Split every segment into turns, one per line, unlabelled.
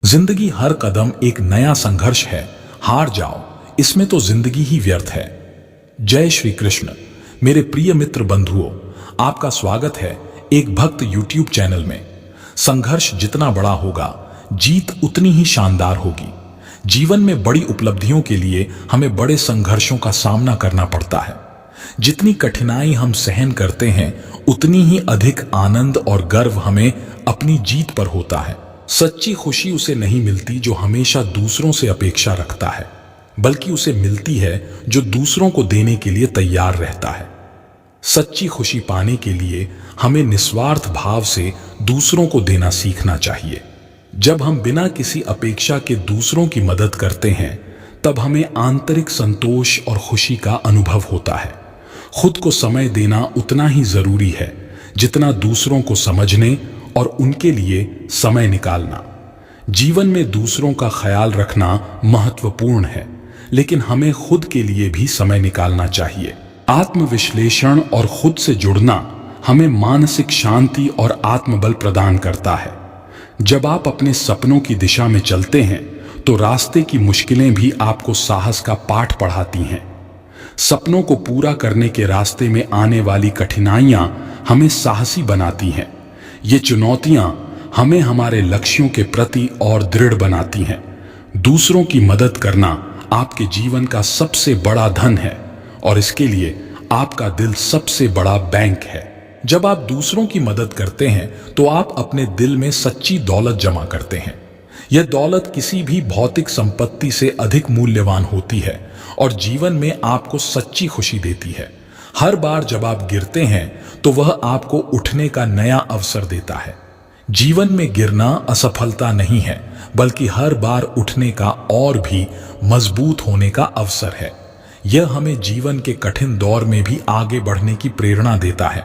जिंदगी हर कदम एक नया संघर्ष है। हार जाओ, इसमें तो जिंदगी ही व्यर्थ है। जय श्री कृष्ण। मेरे प्रिय मित्र बंधुओं, आपका स्वागत है एक भक्त यूट्यूब चैनल में। संघर्ष जितना बड़ा होगा, जीत उतनी ही शानदार होगी। जीवन में बड़ी उपलब्धियों के लिए हमें बड़े संघर्षों का सामना करना पड़ता है। जितनी कठिनाई हम सहन करते हैं, उतनी ही अधिक आनंद और गर्व हमें अपनी जीत पर होता है। सच्ची खुशी उसे नहीं मिलती जो हमेशा दूसरों से अपेक्षा रखता है, बल्कि उसे मिलती है जो दूसरों को देने के लिए तैयार रहता है। सच्ची खुशी पाने के लिए हमें निस्वार्थ भाव से दूसरों को देना सीखना चाहिए। जब हम बिना किसी अपेक्षा के दूसरों की मदद करते हैं, तब हमें आंतरिक संतोष और खुशी का अनुभव होता है। खुद को समय देना उतना ही जरूरी है जितना दूसरों को समझने और उनके लिए समय निकालना। जीवन में दूसरों का ख्याल रखना महत्वपूर्ण है, लेकिन हमें खुद के लिए भी समय निकालना चाहिए। आत्मविश्लेषण और खुद से जुड़ना हमें मानसिक शांति और आत्मबल प्रदान करता है। जब आप अपने सपनों की दिशा में चलते हैं, तो रास्ते की मुश्किलें भी आपको साहस का पाठ पढ़ाती हैं। सपनों को पूरा करने के रास्ते में आने वाली कठिनाइयां हमें साहसी बनाती हैं। ये चुनौतियां हमें हमारे लक्ष्यों के प्रति और दृढ़ बनाती हैं। दूसरों की मदद करना आपके जीवन का सबसे बड़ा धन है, और इसके लिए आपका दिल सबसे बड़ा बैंक है। जब आप दूसरों की मदद करते हैं, तो आप अपने दिल में सच्ची दौलत जमा करते हैं। यह दौलत किसी भी भौतिक संपत्ति से अधिक मूल्यवान होती है और जीवन में आपको सच्ची खुशी देती है। हर बार जब आप गिरते हैं, तो वह आपको उठने का नया अवसर देता है। जीवन में गिरना असफलता नहीं है, बल्कि हर बार उठने का और भी मजबूत होने का अवसर है। यह हमें जीवन के कठिन दौर में भी आगे बढ़ने की प्रेरणा देता है।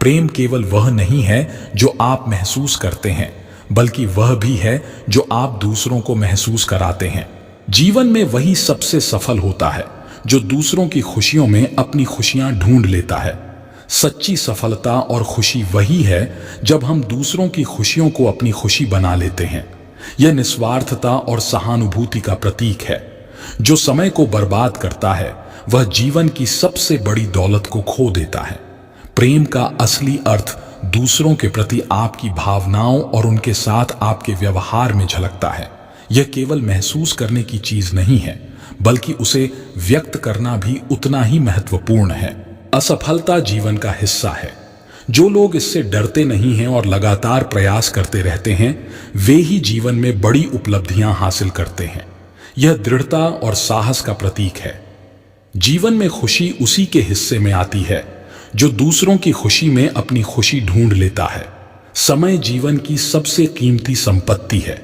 प्रेम केवल वह नहीं है जो आप महसूस करते हैं, बल्कि वह भी है जो आप दूसरों को महसूस कराते हैं। जीवन में वही सबसे सफल होता है जो दूसरों की खुशियों में अपनी खुशियां ढूंढ लेता है। सच्ची सफलता और खुशी वही है जब हम दूसरों की खुशियों को अपनी खुशी बना लेते हैं। यह निस्वार्थता और सहानुभूति का प्रतीक है। जो समय को बर्बाद करता है, वह जीवन की सबसे बड़ी दौलत को खो देता है। प्रेम का असली अर्थ दूसरों के प्रति आपकी भावनाओं और उनके साथ आपके व्यवहार में झलकता है। यह केवल महसूस करने की चीज नहीं है, बल्कि उसे व्यक्त करना भी उतना ही महत्वपूर्ण है। असफलता जीवन का हिस्सा है। जो लोग इससे डरते नहीं हैं और लगातार प्रयास करते रहते हैं, वे ही जीवन में बड़ी उपलब्धियां हासिल करते हैं। यह दृढ़ता और साहस का प्रतीक है। जीवन में खुशी उसी के हिस्से में आती है जो दूसरों की खुशी में अपनी खुशी ढूंढ लेता है। समय जीवन की सबसे कीमती संपत्ति है।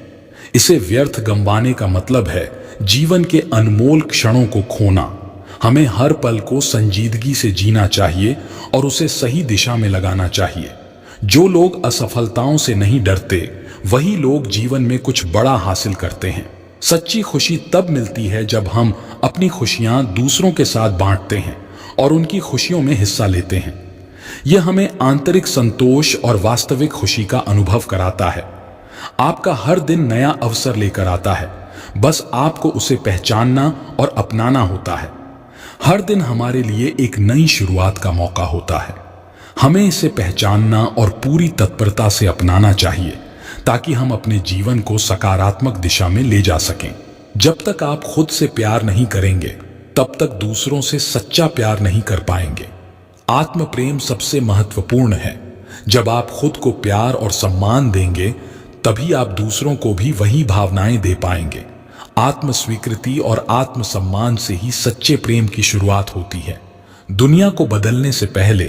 इसे व्यर्थ गंवाने का मतलब है जीवन के अनमोल क्षणों को खोना। हमें हर पल को संजीदगी से जीना चाहिए और उसे सही दिशा में लगाना चाहिए। जो लोग असफलताओं से नहीं डरते, वही लोग जीवन में कुछ बड़ा हासिल करते हैं। सच्ची खुशी तब मिलती है जब हम अपनी खुशियां दूसरों के साथ बांटते हैं और उनकी खुशियों में हिस्सा लेते हैं। यह हमें आंतरिक संतोष और वास्तविक खुशी का अनुभव कराता है। आपका हर दिन नया अवसर लेकर आता है, बस आपको उसे पहचानना और अपनाना होता है। हर दिन हमारे लिए एक नई शुरुआत का मौका होता है। हमें इसे पहचानना और पूरी तत्परता से अपनाना चाहिए, ताकि हम अपने जीवन को सकारात्मक दिशा में ले जा सकें। जब तक आप खुद से प्यार नहीं करेंगे, तब तक दूसरों से सच्चा प्यार नहीं कर पाएंगे। आत्म प्रेम सबसे महत्वपूर्ण है। जब आप खुद को प्यार और सम्मान देंगे, तभी आप दूसरों को भी वही भावनाएं दे पाएंगे। आत्म स्वीकृति और आत्म सम्मान से ही सच्चे प्रेम की शुरुआत होती है। दुनिया को बदलने से पहले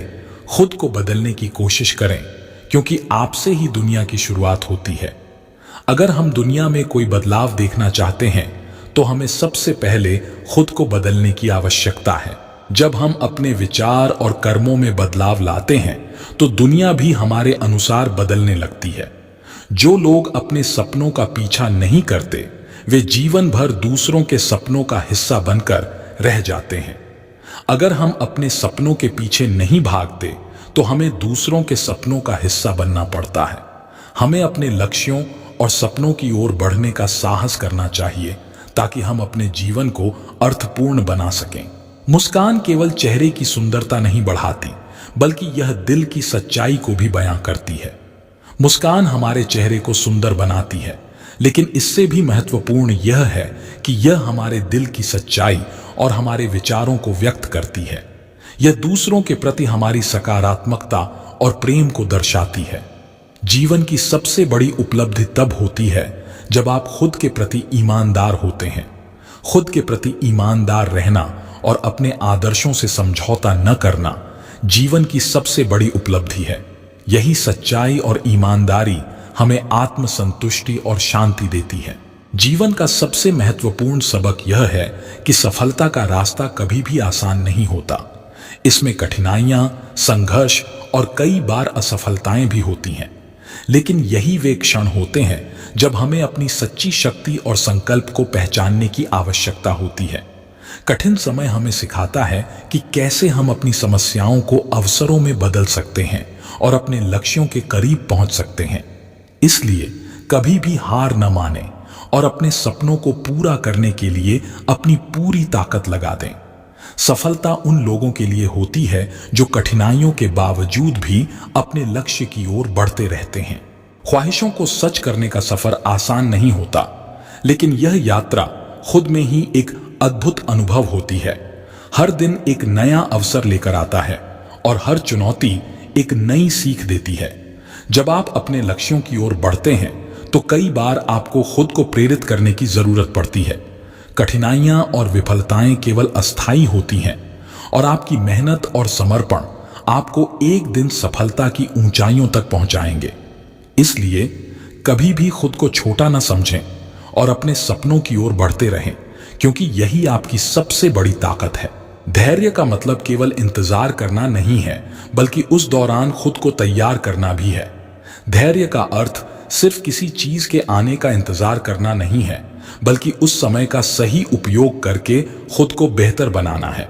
खुद को बदलने की कोशिश करें, क्योंकि आपसे ही दुनिया की शुरुआत होती है। अगर हम दुनिया में कोई बदलाव देखना चाहते हैं, तो हमें सबसे पहले खुद को बदलने की आवश्यकता है। जब हम अपने विचार और कर्मों में बदलाव लाते हैं, तो दुनिया भी हमारे अनुसार बदलने लगती है। जो लोग अपने सपनों का पीछा नहीं करते, वे जीवन भर दूसरों के सपनों का हिस्सा बनकर रह जाते हैं। अगर हम अपने सपनों के पीछे नहीं भागते, तो हमें दूसरों के सपनों का हिस्सा बनना पड़ता है। हमें अपने लक्ष्यों और सपनों की ओर बढ़ने का साहस करना चाहिए ताकि हम अपने जीवन को अर्थपूर्ण बना सकें। मुस्कान केवल चेहरे की सुंदरता नहीं बढ़ाती, बल्कि यह दिल की सच्चाई को भी बयां करती है। मुस्कान हमारे चेहरे को सुंदर बनाती है, लेकिन इससे भी महत्वपूर्ण यह है कि यह हमारे दिल की सच्चाई और हमारे विचारों को व्यक्त करती है। यह दूसरों के प्रति हमारी सकारात्मकता और प्रेम को दर्शाती है। जीवन की सबसे बड़ी उपलब्धि तब होती है जब आप खुद के प्रति ईमानदार होते हैं। खुद के प्रति ईमानदार रहना और अपने आदर्शों से समझौता न करना जीवन की सबसे बड़ी उपलब्धि है। यही सच्चाई और ईमानदारी हमें आत्मसंतुष्टि और शांति देती है। जीवन का सबसे महत्वपूर्ण सबक यह है कि सफलता का रास्ता कभी भी आसान नहीं होता। इसमें कठिनाइयां, संघर्ष और कई बार असफलताएं भी होती हैं। लेकिन यही वे क्षण होते हैं जब हमें अपनी सच्ची शक्ति और संकल्प को पहचानने की आवश्यकता होती है। कठिन समय हमें सिखाता है कि कैसे हम अपनी समस्याओं को अवसरों में बदल सकते हैं और अपने लक्ष्यों के करीब पहुंच सकते हैं। इसलिए कभी भी हार न मानें और अपने सपनों को पूरा करने के लिए अपनी पूरी ताकत लगा दें। सफलता उन लोगों के लिए होती है जो कठिनाइयों के बावजूद भी अपने लक्ष्य की ओर बढ़ते रहते हैं। ख्वाहिशों को सच करने का सफर आसान नहीं होता, लेकिन यह यात्रा खुद में ही एक अद्भुत अनुभव होती है। हर दिन एक नया अवसर लेकर आता है और हर चुनौती एक नई सीख देती है। जब आप अपने लक्ष्यों की ओर बढ़ते हैं तो कई बार आपको खुद को प्रेरित करने की जरूरत पड़ती है। कठिनाइयां और विफलताएं केवल अस्थायी होती हैं और आपकी मेहनत और समर्पण आपको एक दिन सफलता की ऊंचाइयों तक पहुंचाएंगे। इसलिए कभी भी खुद को छोटा न समझें और अपने सपनों की ओर बढ़ते रहें, क्योंकि यही आपकी सबसे बड़ी ताकत है। धैर्य का मतलब केवल इंतजार करना नहीं है, बल्कि उस दौरान खुद को तैयार करना भी है। धैर्य का अर्थ सिर्फ किसी चीज के आने का इंतजार करना नहीं है, बल्कि उस समय का सही उपयोग करके खुद को बेहतर बनाना है।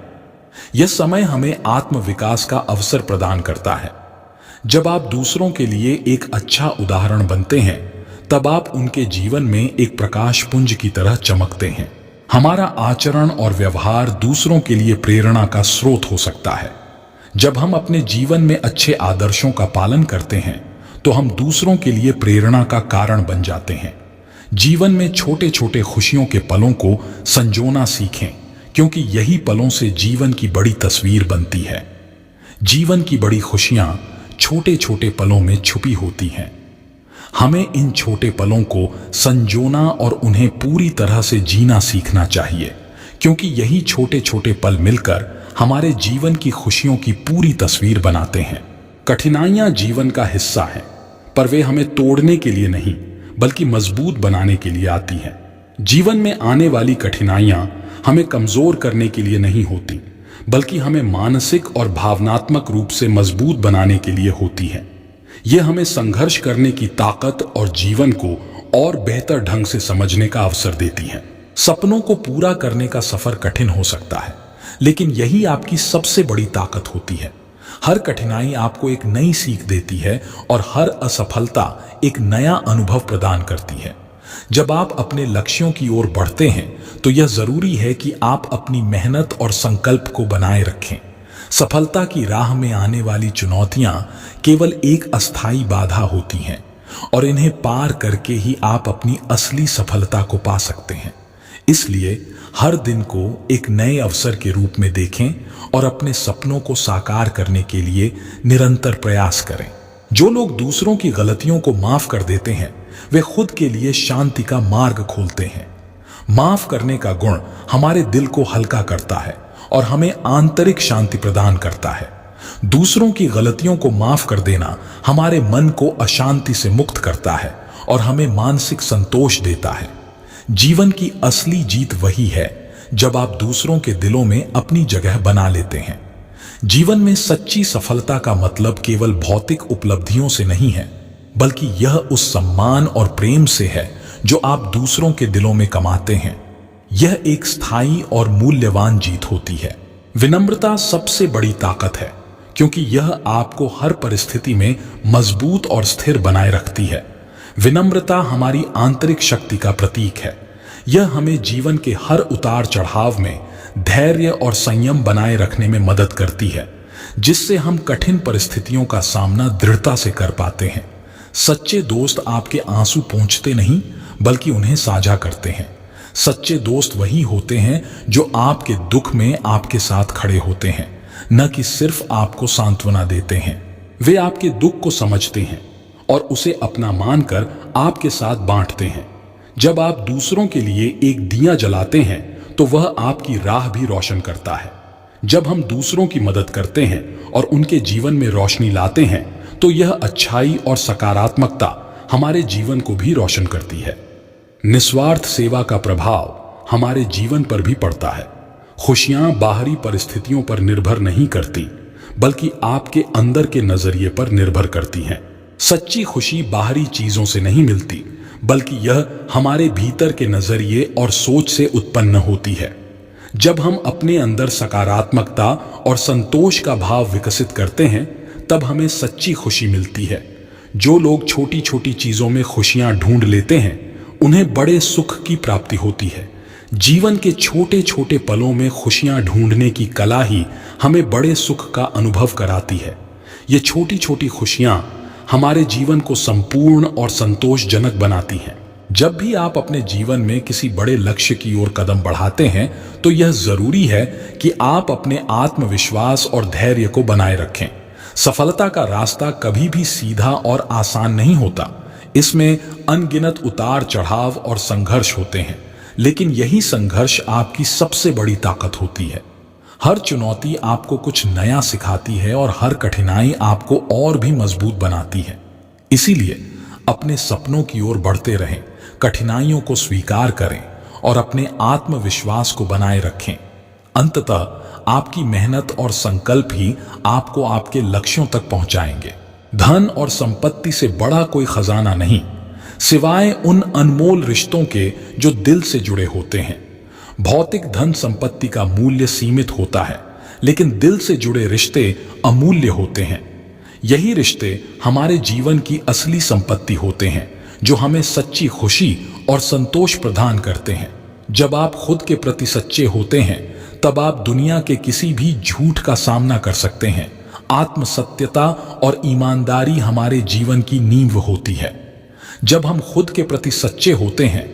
यह समय हमें आत्मविकास का अवसर प्रदान करता है। जब आप दूसरों के लिए एक अच्छा उदाहरण बनते हैं, तब आप उनके जीवन में एक प्रकाश पुंज की तरह चमकते हैं। हमारा आचरण और व्यवहार दूसरों के लिए प्रेरणा का स्रोत हो सकता है। जब हम अपने जीवन में अच्छे आदर्शों का पालन करते हैं, तो हम दूसरों के लिए प्रेरणा का कारण बन जाते हैं। जीवन में छोटे छोटे खुशियों के पलों को संजोना सीखें, क्योंकि यही पलों से जीवन की बड़ी तस्वीर बनती है। जीवन की बड़ी खुशियां छोटे छोटे पलों में छुपी होती हैं। हमें इन छोटे पलों को संजोना और उन्हें पूरी तरह से जीना सीखना चाहिए, क्योंकि यही छोटे छोटे पल मिलकर हमारे जीवन की खुशियों की पूरी तस्वीर बनाते हैं। कठिनाइयां जीवन का हिस्सा हैं, पर वे हमें तोड़ने के लिए नहीं, बल्कि मजबूत बनाने के लिए आती हैं। जीवन में आने वाली कठिनाइयां हमें कमजोर करने के लिए नहीं होती, बल्कि हमें मानसिक और भावनात्मक रूप से मजबूत बनाने के लिए होती है। यह हमें संघर्ष करने की ताकत और जीवन को और बेहतर ढंग से समझने का अवसर देती है। सपनों को पूरा करने का सफर कठिन हो सकता है, लेकिन यही आपकी सबसे बड़ी ताकत होती है। हर कठिनाई आपको एक नई सीख देती है और हर असफलता एक नया अनुभव प्रदान करती है। जब आप अपने लक्ष्यों की ओर बढ़ते हैं, तो यह जरूरी है कि आप अपनी मेहनत और संकल्प को बनाए रखें। सफलता की राह में आने वाली चुनौतियां केवल एक अस्थायी बाधा होती हैं और इन्हें पार करके ही आप अपनी असली सफलता को पा सकते हैं। इसलिए हर दिन को एक नए अवसर के रूप में देखें और अपने सपनों को साकार करने के लिए निरंतर प्रयास करें। जो लोग दूसरों की गलतियों को माफ कर देते हैं, वे खुद के लिए शांति का मार्ग खोलते हैं। माफ करने का गुण हमारे दिल को हल्का करता है और हमें आंतरिक शांति प्रदान करता है। दूसरों की गलतियों को माफ कर देना हमारे मन को अशांति से मुक्त करता है और हमें मानसिक संतोष देता है। जीवन की असली जीत वही है जब आप दूसरों के दिलों में अपनी जगह बना लेते हैं। जीवन में सच्ची सफलता का मतलब केवल भौतिक उपलब्धियों से नहीं है, बल्कि यह उस सम्मान और प्रेम से है जो आप दूसरों के दिलों में कमाते हैं। यह एक स्थायी और मूल्यवान जीत होती है। विनम्रता सबसे बड़ी ताकत है, क्योंकि यह आपको हर परिस्थिति में मजबूत और स्थिर बनाए रखती है। विनम्रता हमारी आंतरिक शक्ति का प्रतीक है। यह हमें जीवन के हर उतार चढ़ाव में धैर्य और संयम बनाए रखने में मदद करती है, जिससे हम कठिन परिस्थितियों का सामना दृढ़ता से कर पाते हैं। सच्चे दोस्त आपके आंसू पोंछते नहीं, बल्कि उन्हें साझा करते हैं। सच्चे दोस्त वही होते हैं जो आपके दुख में आपके साथ खड़े होते हैं, न कि सिर्फ आपको सांत्वना देते हैं। वे आपके दुख को समझते हैं और उसे अपना मानकर आपके साथ बांटते हैं। जब आप दूसरों के लिए एक दिया जलाते हैं तो वह आपकी राह भी रोशन करता है। जब हम दूसरों की मदद करते हैं और उनके जीवन में रोशनी लाते हैं तो यह अच्छाई और सकारात्मकता हमारे जीवन को भी रोशन करती है। निस्वार्थ सेवा का प्रभाव हमारे जीवन पर भी पड़ता है। खुशियां बाहरी परिस्थितियों पर निर्भर नहीं करती, बल्कि आपके अंदर के नजरिए पर निर्भर करती हैं। सच्ची खुशी बाहरी चीजों से नहीं मिलती, बल्कि यह हमारे भीतर के नजरिए और सोच से उत्पन्न होती है। जब हम अपने अंदर सकारात्मकता और संतोष का भाव विकसित करते हैं, तब हमें सच्ची खुशी मिलती है। जो लोग छोटी छोटी चीजों में खुशियां ढूंढ लेते हैं, उन्हें बड़े सुख की प्राप्ति होती है। जीवन के छोटे छोटे पलों में खुशियां ढूंढने की कला ही हमें बड़े सुख का अनुभव कराती है। ये छोटी छोटी खुशियां हमारे जीवन को संपूर्ण और संतोषजनक बनाती हैं। जब भी आप अपने जीवन में किसी बड़े लक्ष्य की ओर कदम बढ़ाते हैं, तो यह जरूरी है कि आप अपने आत्मविश्वास और धैर्य को बनाए रखें। सफलता का रास्ता कभी भी सीधा और आसान नहीं होता। इसमें अनगिनत उतार चढ़ाव और संघर्ष होते हैं, लेकिन यही संघर्ष आपकी सबसे बड़ी ताकत होती है। हर चुनौती आपको कुछ नया सिखाती है और हर कठिनाई आपको और भी मजबूत बनाती है। इसीलिए अपने सपनों की ओर बढ़ते रहें, कठिनाइयों को स्वीकार करें और अपने आत्मविश्वास को बनाए रखें। अंततः आपकी मेहनत और संकल्प ही आपको आपके लक्ष्यों तक पहुंचाएंगे। धन और संपत्ति से बड़ा कोई खजाना नहीं, सिवाय उन अनमोल रिश्तों के जो दिल से जुड़े होते हैं। भौतिक धन संपत्ति का मूल्य सीमित होता है, लेकिन दिल से जुड़े रिश्ते अमूल्य होते हैं। यही रिश्ते हमारे जीवन की असली संपत्ति होते हैं, जो हमें सच्ची खुशी और संतोष प्रदान करते हैं। जब आप खुद के प्रति सच्चे होते हैं, तब आप दुनिया के किसी भी झूठ का सामना कर सकते हैं। आत्मसत्यता और ईमानदारी हमारे जीवन की नींव होती है। जब हम खुद के प्रति सच्चे होते हैं,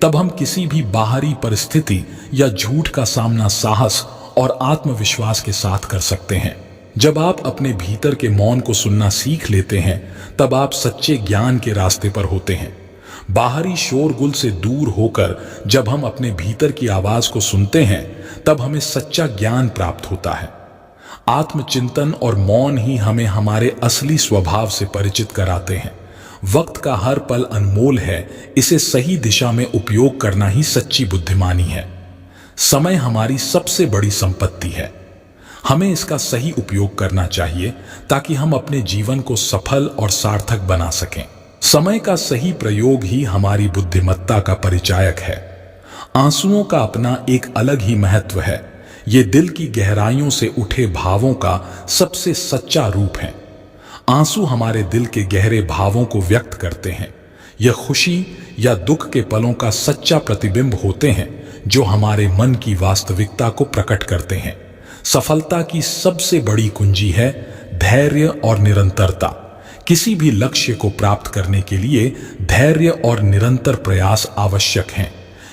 तब हम किसी भी बाहरी परिस्थिति या झूठ का सामना साहस और आत्मविश्वास के साथ कर सकते हैं। जब आप अपने भीतर के मौन को सुनना सीख लेते हैं, तब आप सच्चे ज्ञान के रास्ते पर होते हैं। बाहरी शोरगुल से दूर होकर जब हम अपने भीतर की आवाज को सुनते हैं, तब हमें सच्चा ज्ञान प्राप्त होता है। आत्मचिंतन और मौन ही हमें हमारे असली स्वभाव से परिचित कराते हैं। वक्त का हर पल अनमोल है, इसे सही दिशा में उपयोग करना ही सच्ची बुद्धिमानी है। समय हमारी सबसे बड़ी संपत्ति है। हमें इसका सही उपयोग करना चाहिए ताकि हम अपने जीवन को सफल और सार्थक बना सकें। समय का सही प्रयोग ही हमारी बुद्धिमत्ता का परिचायक है। आंसुओं का अपना एक अलग ही महत्व है। ये दिल की गहराइयों से उठे भावों का सबसे सच्चा रूप है। आंसू हमारे दिल के गहरे भावों को व्यक्त करते हैं। यह खुशी या दुख के पलों का सच्चा प्रतिबिंब होते हैं, जो हमारे मन की वास्तविकता को प्रकट करते हैं। सफलता की सबसे बड़ी कुंजी है धैर्य और निरंतरता। किसी भी लक्ष्य को प्राप्त करने के लिए धैर्य और निरंतर प्रयास आवश्यक हैं।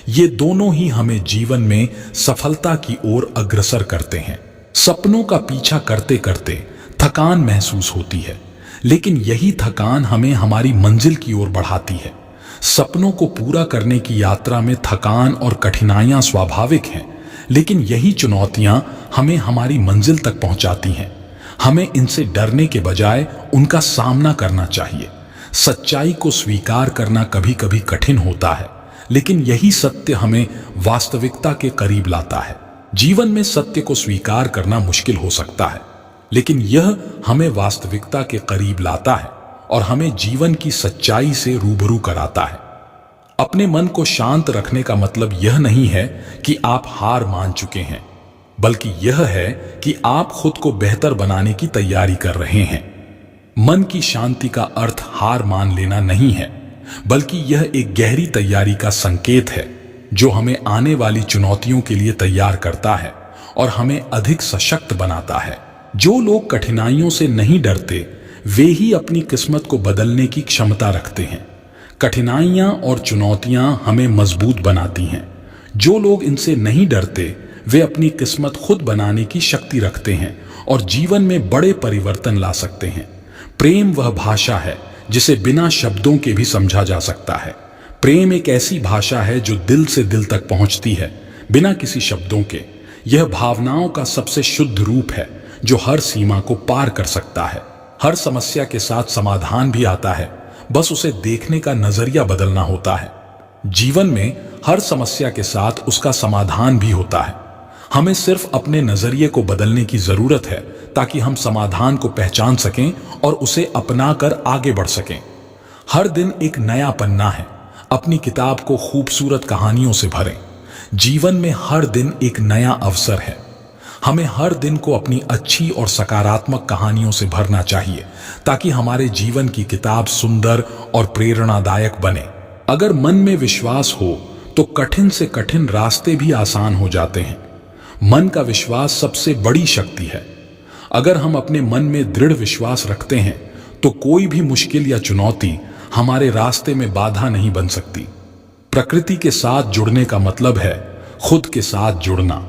ये दोनों ही हमें जीवन में सफलता की ओर अग्रसर करते हैं। सपनों का पीछा करते करते थकान महसूस होती है, लेकिन यही थकान हमें हमारी मंजिल की ओर बढ़ाती है। सपनों को पूरा करने की यात्रा में थकान और कठिनाइयां स्वाभाविक हैं, लेकिन यही चुनौतियां हमें हमारी मंजिल तक पहुंचाती हैं। हमें इनसे डरने के बजाय उनका सामना करना चाहिए। सच्चाई को स्वीकार करना कभी कभी कठिन होता है, लेकिन यही सत्य हमें वास्तविकता के करीब लाता है। जीवन में सत्य को स्वीकार करना मुश्किल हो सकता है, लेकिन यह हमें वास्तविकता के करीब लाता है और हमें जीवन की सच्चाई से रूबरू कराता है। अपने मन को शांत रखने का मतलब यह नहीं है कि आप हार मान चुके हैं, बल्कि यह है कि आप खुद को बेहतर बनाने की तैयारी कर रहे हैं। मन की शांति का अर्थ हार मान लेना नहीं है। बल्कि यह एक गहरी तैयारी का संकेत है जो हमें आने वाली चुनौतियों के लिए तैयार करता है और हमें अधिक सशक्त बनाता है। जो लोग कठिनाइयों से नहीं डरते वे ही अपनी किस्मत को बदलने की क्षमता रखते हैं। कठिनाइयां और चुनौतियां हमें मजबूत बनाती हैं। जो लोग इनसे नहीं डरते वे अपनी किस्मत खुद बनाने की शक्ति रखते हैं और जीवन में बड़े परिवर्तन ला सकते हैं। प्रेम वह भाषा है जिसे बिना शब्दों के भी समझा जा सकता है। प्रेम एक ऐसी भाषा है जो दिल से दिल तक पहुंचती है बिना किसी शब्दों के। यह भावनाओं का सबसे शुद्ध रूप है जो हर सीमा को पार कर सकता है। हर समस्या के साथ समाधान भी आता है, बस उसे देखने का नजरिया बदलना होता है। जीवन में हर समस्या के साथ उसका समाधान भी होता है। हमें सिर्फ अपने नजरिए को बदलने की जरूरत है ताकि हम समाधान को पहचान सकें और उसे अपनाकर आगे बढ़ सकें। हर दिन एक नया पन्ना है। अपनी किताब को खूबसूरत कहानियों से भरें। जीवन में हर दिन एक नया अवसर है। हमें हर दिन को अपनी अच्छी और सकारात्मक कहानियों से भरना चाहिए ताकि हमारे जीवन की किताब सुंदर और प्रेरणादायक बने। अगर मन में विश्वास हो तो कठिन से कठिन रास्ते भी आसान हो जाते हैं। मन का विश्वास सबसे बड़ी शक्ति है। अगर हम अपने मन में दृढ़ विश्वास रखते हैं तो कोई भी मुश्किल या चुनौती हमारे रास्ते में बाधा नहीं बन सकती। प्रकृति के साथ जुड़ने का मतलब है खुद के साथ जुड़ना।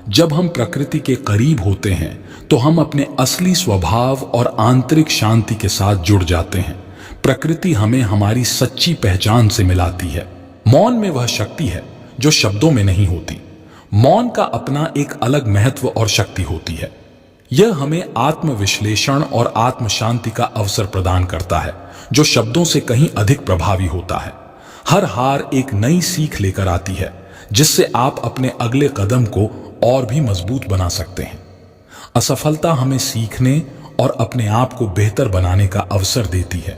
जब हम प्रकृति के करीब होते हैं तो हम अपने असली स्वभाव और आंतरिक शांति के साथ जुड़ जाते हैं। प्रकृति हमें हमारी सच्ची पहचान से मिलाती है। मौन में वह शक्ति है जो शब्दों में नहीं होती। मौन का अपना एक अलग महत्व और शक्ति होती है। यह हमें आत्मविश्लेषण और आत्म शांति का अवसर प्रदान करता है जो शब्दों से कहीं अधिक प्रभावी होता है। हर हार एक नई सीख लेकर आती है जिससे आप अपने अगले कदम को और भी मजबूत बना सकते हैं। असफलता हमें सीखने और अपने आप को बेहतर बनाने का अवसर देती है।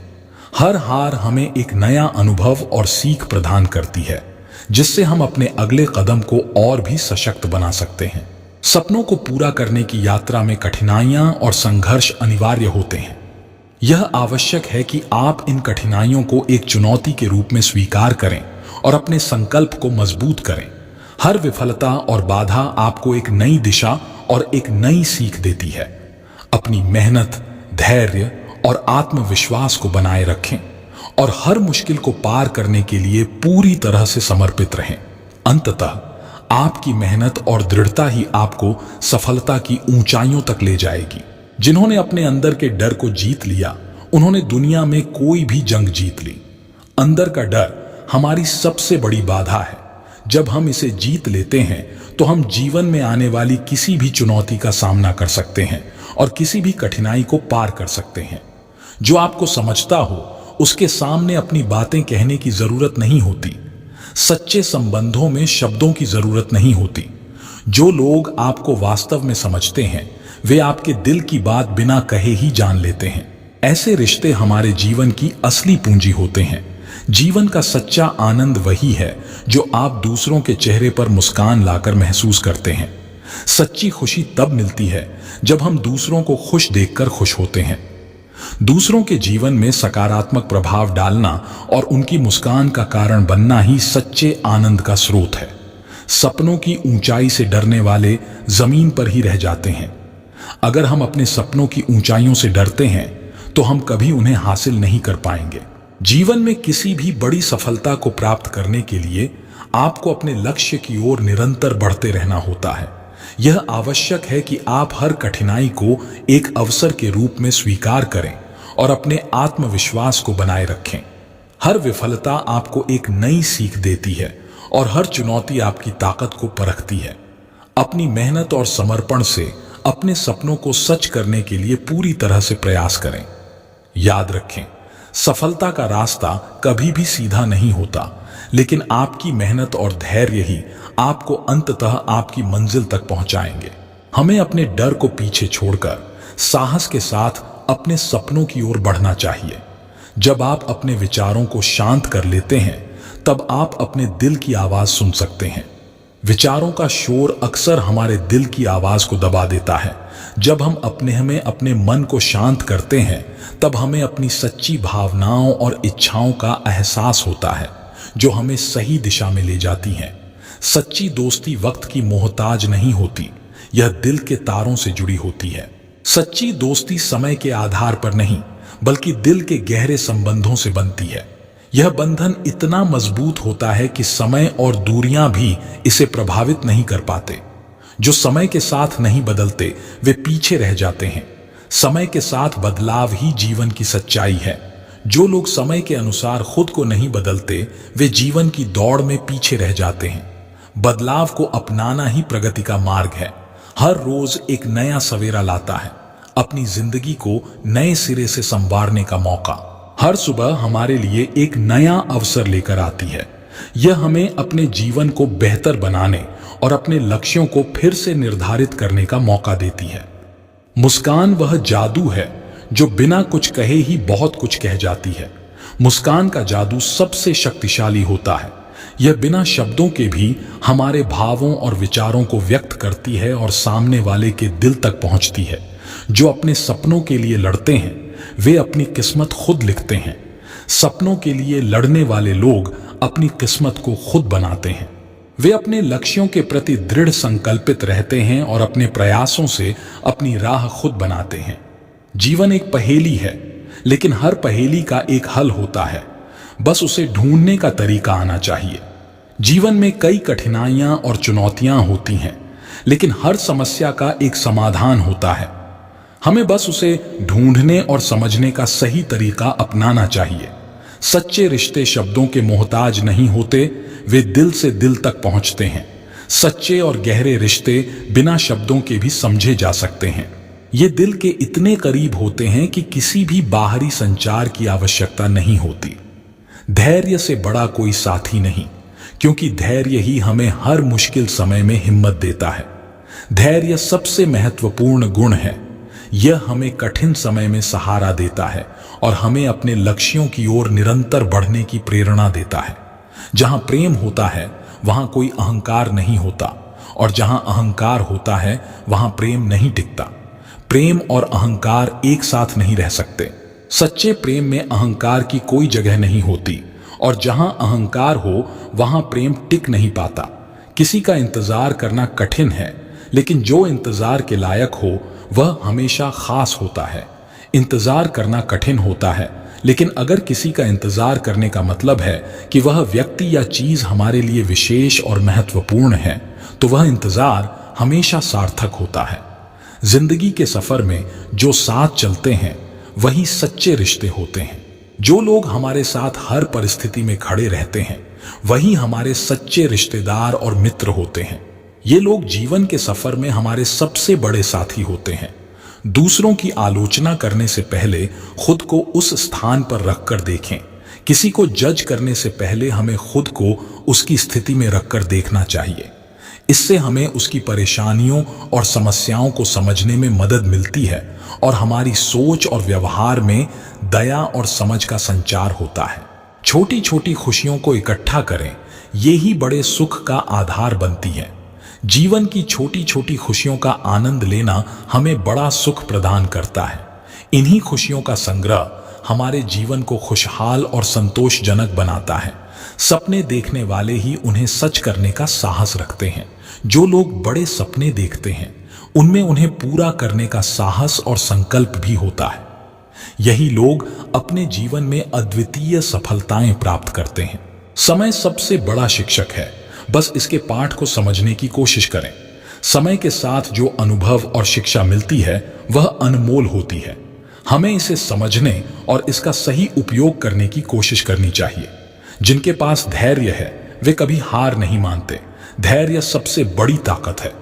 हर हार हमें एक नया अनुभव और सीख प्रदान करती है जिससे हम अपने अगले कदम को और भी सशक्त बना सकते हैं। सपनों को पूरा करने की यात्रा में कठिनाइयां और संघर्ष अनिवार्य होते हैं। यह आवश्यक है कि आप इन कठिनाइयों को एक चुनौती के रूप में स्वीकार करें और अपने संकल्प को मजबूत करें। हर विफलता और बाधा आपको एक नई दिशा और एक नई सीख देती है। अपनी मेहनत, धैर्य और आत्मविश्वास को बनाए रखें और हर मुश्किल को पार करने के लिए पूरी तरह से समर्पित रहें। अंततः आपकी मेहनत और दृढ़ता ही आपको सफलता की ऊंचाइयों तक ले जाएगी। जिन्होंने अपने अंदर के डर को जीत लिया उन्होंने दुनिया में कोई भी जंग जीत ली। अंदर का डर हमारी सबसे बड़ी बाधा है। जब हम इसे जीत लेते हैं तो हम जीवन में आने वाली किसी भी चुनौती का सामना कर सकते हैं और किसी भी कठिनाई को पार कर सकते हैं। जो आपको समझता हो उसके सामने अपनी बातें कहने की जरूरत नहीं होती। सच्चे संबंधों में शब्दों की जरूरत नहीं होती। जो लोग आपको वास्तव में समझते हैं वे आपके दिल की बात बिना कहे ही जान लेते हैं। ऐसे रिश्ते हमारे जीवन की असली पूंजी होते हैं। जीवन का सच्चा आनंद वही है जो आप दूसरों के चेहरे पर मुस्कान लाकर महसूस करते हैं। सच्ची खुशी तब मिलती है जब हम दूसरों को खुश देखकर खुश होते हैं। दूसरों के जीवन में सकारात्मक प्रभाव डालना और उनकी मुस्कान का कारण बनना ही सच्चे आनंद का स्रोत है। सपनों की ऊंचाई से डरने वाले जमीन पर ही रह जाते हैं। अगर हम अपने सपनों की ऊंचाइयों से डरते हैं तो हम कभी उन्हें हासिल नहीं कर पाएंगे। जीवन में किसी भी बड़ी सफलता को प्राप्त करने के लिए आपको अपने लक्ष्य की ओर निरंतर बढ़ते रहना होता है। यह आवश्यक है कि आप हर कठिनाई को एक अवसर के रूप में स्वीकार करें और अपने आत्मविश्वास को बनाए रखें। हर विफलता आपको एक नई सीख देती है और हर चुनौती आपकी ताकत को परखती है। अपनी मेहनत और समर्पण से अपने सपनों को सच करने के लिए पूरी तरह से प्रयास करें। याद रखें, सफलता का रास्ता कभी भी सीधा नहीं होता, लेकिन आपकी मेहनत और धैर्य ही आपको अंततः आपकी मंजिल तक पहुंचाएंगे। हमें अपने डर को पीछे छोड़कर साहस के साथ अपने सपनों की ओर बढ़ना चाहिए। जब आप अपने विचारों को शांत कर लेते हैं तब आप अपने दिल की आवाज सुन सकते हैं। विचारों का शोर अक्सर हमारे दिल की आवाज को दबा देता है, जब हम अपने मन को शांत करते हैं, तब हमें अपनी सच्ची भावनाओं और इच्छाओं का एहसास होता है, जो हमें सही दिशा में ले जाती हैं। सच्ची दोस्ती वक्त की मोहताज नहीं होती, यह दिल के तारों से जुड़ी होती है। सच्ची दोस्ती समय के आधार पर नहीं, बल्कि दिल के गहरे संबंधों से बनती है। यह बंधन इतना मजबूत होता है कि समय और दूरियां भी इसे प्रभावित नहीं कर पाते। जो समय के साथ नहीं बदलते, वे पीछे रह जाते हैं। समय के साथ बदलाव ही जीवन की सच्चाई है। जो लोग समय के अनुसार खुद को नहीं बदलते, वे जीवन की दौड़ में पीछे रह जाते हैं। बदलाव को अपनाना ही प्रगति का मार्ग है। हर रोज एक नया सवेरा लाता है, अपनी जिंदगी को नए सिरे से संवारने का मौका। हर सुबह हमारे लिए एक नया अवसर लेकर आती है। यह हमें अपने जीवन को बेहतर बनाने और अपने लक्ष्यों को फिर से निर्धारित करने का मौका देती है। मुस्कान वह जादू है जो बिना कुछ कहे ही बहुत कुछ कह जाती है। मुस्कान का जादू सबसे शक्तिशाली होता है। यह बिना शब्दों के भी हमारे भावों और विचारों को व्यक्त करती है और सामने वाले के दिल तक पहुंचती है। जो अपने सपनों के लिए लड़ते हैं, वे अपनी किस्मत खुद लिखते हैं। सपनों के लिए लड़ने वाले लोग अपनी किस्मत को खुद बनाते हैं। वे अपने लक्ष्यों के प्रति दृढ़ संकल्पित रहते हैं और अपने प्रयासों से अपनी राह खुद बनाते हैं। जीवन एक पहेली है, लेकिन हर पहेली का एक हल होता है। बस उसे ढूंढने का तरीका आना चाहिए। जीवन में कई कठिनाइयां और चुनौतियां होती हैं, लेकिन हर समस्या का एक समाधान होता है। हमें बस उसे ढूंढने और समझने का सही तरीका अपनाना चाहिए। सच्चे रिश्ते शब्दों के मोहताज नहीं होते, वे दिल से दिल तक पहुंचते हैं। सच्चे और गहरे रिश्ते बिना शब्दों के भी समझे जा सकते हैं। ये दिल के इतने करीब होते हैं कि किसी भी बाहरी संचार की आवश्यकता नहीं होती। धैर्य से बड़ा कोई साथी नहीं, क्योंकि धैर्य ही हमें हर मुश्किल समय में हिम्मत देता है। धैर्य सबसे महत्वपूर्ण गुण है। यह हमें कठिन समय में सहारा देता है और हमें अपने लक्ष्यों की ओर निरंतर बढ़ने की प्रेरणा देता है। जहां प्रेम होता है, वहां कोई अहंकार नहीं होता, और जहां अहंकार होता है, वहां प्रेम नहीं टिकता। प्रेम और अहंकार एक साथ नहीं रह सकते। सच्चे प्रेम में अहंकार की कोई जगह नहीं होती, और जहां अहंकार हो, वहां प्रेम टिक नहीं पाता। किसी का इंतजार करना कठिन है, लेकिन जो इंतजार के लायक हो, वह हमेशा खास होता है। इंतजार करना कठिन होता है, लेकिन अगर किसी का इंतजार करने का मतलब है कि वह व्यक्ति या चीज हमारे लिए विशेष और महत्वपूर्ण है, तो वह इंतजार हमेशा सार्थक होता है। जिंदगी के सफर में जो साथ चलते हैं, वही सच्चे रिश्ते होते हैं। जो लोग हमारे साथ हर परिस्थिति में खड़े रहते हैं, वही हमारे सच्चे रिश्तेदार और मित्र होते हैं। ये लोग जीवन के सफर में हमारे सबसे बड़े साथी होते हैं। दूसरों की आलोचना करने से पहले खुद को उस स्थान पर रखकर देखें। किसी को जज करने से पहले हमें खुद को उसकी स्थिति में रखकर देखना चाहिए। इससे हमें उसकी परेशानियों और समस्याओं को समझने में मदद मिलती है और हमारी सोच और व्यवहार में दया और समझ का संचार होता है। छोटी छोटी खुशियों को इकट्ठा करें, ये ही बड़े सुख का आधार बनती है। जीवन की छोटी छोटी खुशियों का आनंद लेना हमें बड़ा सुख प्रदान करता है। इन्हीं खुशियों का संग्रह हमारे जीवन को खुशहाल और संतोषजनक बनाता है। सपने देखने वाले ही उन्हें सच करने का साहस रखते हैं। जो लोग बड़े सपने देखते हैं, उनमें उन्हें पूरा करने का साहस और संकल्प भी होता है। यही लोग अपने जीवन में अद्वितीय सफलताएं प्राप्त करते हैं। समय सबसे बड़ा शिक्षक है, बस इसके पाठ को समझने की कोशिश करें। समय के साथ जो अनुभव और शिक्षा मिलती है, वह अनमोल होती है। हमें इसे समझने और इसका सही उपयोग करने की कोशिश करनी चाहिए। जिनके पास धैर्य है, वे कभी हार नहीं मानते। धैर्य सबसे बड़ी ताकत है।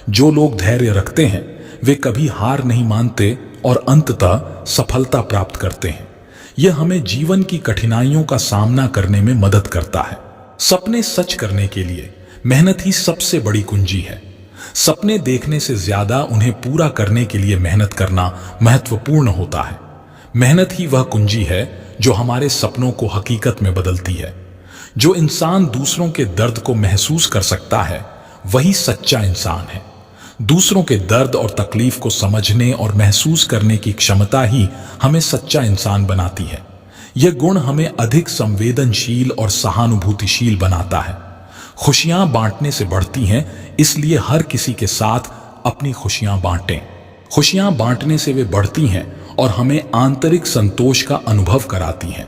जो लोग धैर्य रखते हैं, वे कभी हार नहीं मानते और अंततः सफलता प्राप्त करते हैं। यह हमें जीवन की कठिनाइयों का सामना करने में मदद करता है। सपने सच करने के लिए मेहनत ही सबसे बड़ी कुंजी है। सपने देखने से ज्यादा उन्हें पूरा करने के लिए मेहनत करना महत्वपूर्ण होता है। मेहनत ही वह कुंजी है जो हमारे सपनों को हकीकत में बदलती है। जो इंसान दूसरों के दर्द को महसूस कर सकता है, वही सच्चा इंसान है। दूसरों के दर्द और तकलीफ को समझने और महसूस करने की क्षमता ही हमें सच्चा इंसान बनाती है। यह गुण हमें अधिक संवेदनशील और सहानुभूतिशील बनाता है। खुशियां बांटने से बढ़ती हैं, इसलिए हर किसी के साथ अपनी खुशियां बांटें। खुशियां बांटने से वे बढ़ती हैं और हमें आंतरिक संतोष का अनुभव कराती हैं।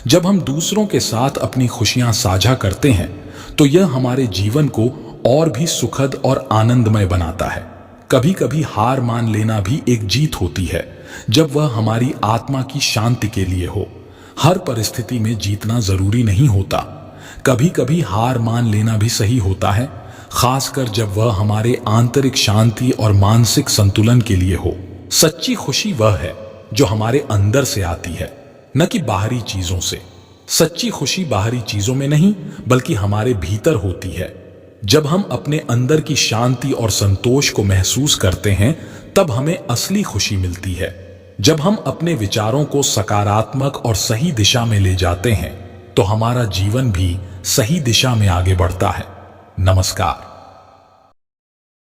जब हम दूसरों के साथ अपनी खुशियां साझा करते हैं तो यह हमारे जीवन को और भी सुखद और आनंदमय बनाता है। कभी कभी हार मान लेना भी एक जीत होती है, जब वह हमारी आत्मा की शांति के लिए हो। हर परिस्थिति में जीतना जरूरी नहीं होता। कभी कभी हार मान लेना भी सही होता है, खासकर जब वह हमारे आंतरिक शांति और मानसिक संतुलन के लिए हो। सच्ची खुशी वह है जो हमारे अंदर से आती है, न कि बाहरी चीजों से। सच्ची खुशी बाहरी चीजों में नहीं, बल्कि हमारे भीतर होती है। जब हम अपने अंदर की शांति और संतोष को महसूस करते हैं, तब हमें असली खुशी मिलती है। जब हम अपने विचारों को सकारात्मक और सही दिशा में ले जाते हैं, तो हमारा जीवन भी सही दिशा में आगे बढ़ता है। नमस्कार।